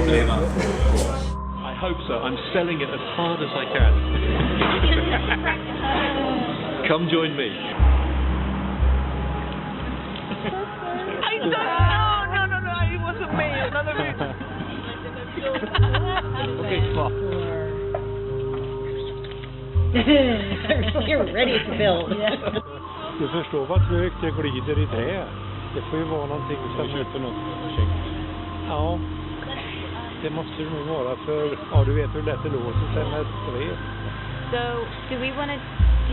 I hope so. I'm selling it as hard as I can. Come join me. No, it wasn't me. Another me. Okay, stop. You're ready to build. Du förstår vad trögt det glider i det. Det får ju vara någonting som... Köper något försiktigt. Ja, det måste det nog vara för... Ja, du vet hur lätt det låter sen med drev. So, do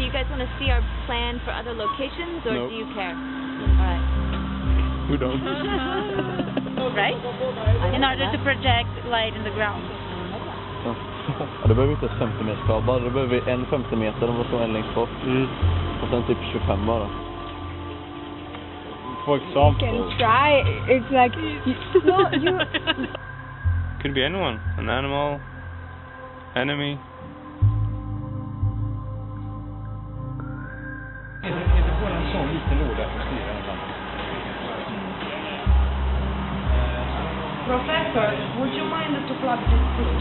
you guys want to see our plan for other locations, or No. do you care? All right. We don't. Right? In order to project light in the ground. Ja, det behöver inte 50 meter kablar. Det behöver vi en 50 meter om det står en längst bort. Och sen typ 25 bara. For example. Can try. It's like Could be anyone. An animal. Enemy. Professor, would you mind to plug this through?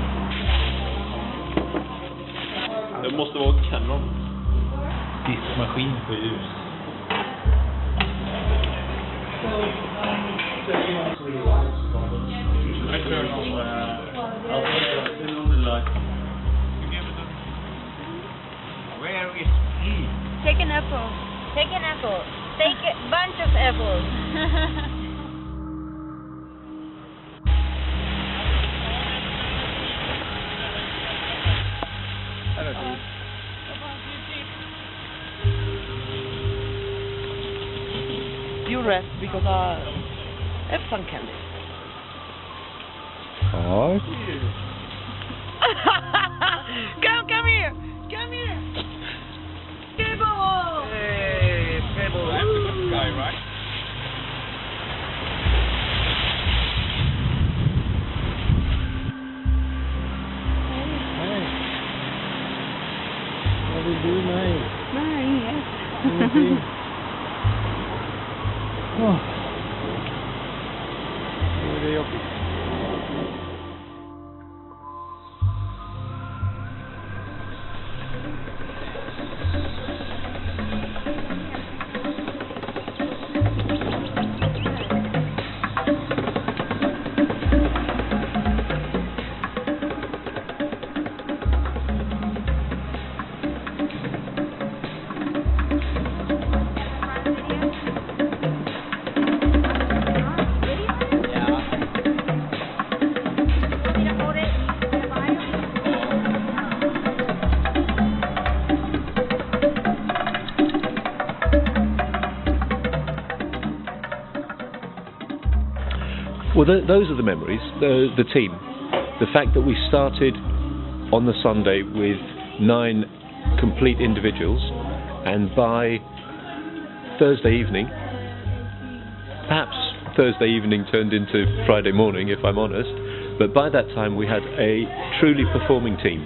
Det måste vara Canon. Diskmaskin för ljus. Where is he? Take an apple. Take an apple. Take a bunch of apples. You rest because I have some candy. Ja. Come here! Come here! Pebble! Hey, Pebble. That's a good guy, right? Nej. Vad vill du? Nej. Nej, yes. Ingenting. Åh. Nu är det jobbigt. Well, those are the memories, the team. The fact that we started on the Sunday with 9 complete individuals, and by Thursday evening, perhaps Thursday evening turned into Friday morning, if I'm honest, but by that time we had a truly performing team.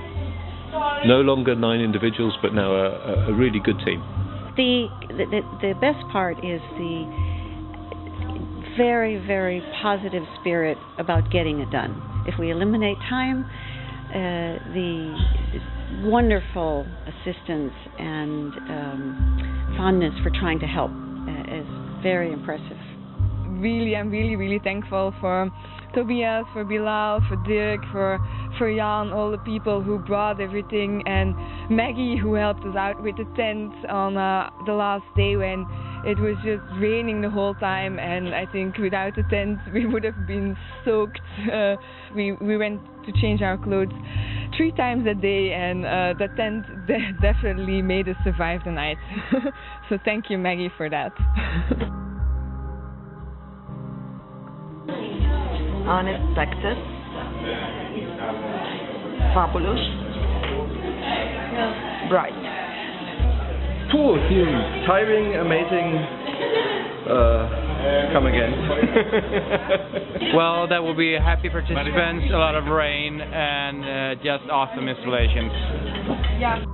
No longer 9 individuals, but now a really good team. The best part is the very, very positive spirit about getting it done. If we eliminate time, the wonderful assistance and fondness for trying to help is very impressive. Really, I'm really thankful for Tobias, for Bilal, for Dirk, for Jan, all the people who brought everything, and Maggie, who helped us out with the tent on the last day when it was just raining the whole time, and I think without the tent we would have been soaked. We went to change our clothes 3 times a day, and the tent definitely made us survive the night. So thank you, Maggie, for that. Unexpected. Fabulous. Bright. Cool team. Tiring, amazing. Come again. Well, that will be happy participants, a lot of rain, and just awesome installations. Yeah.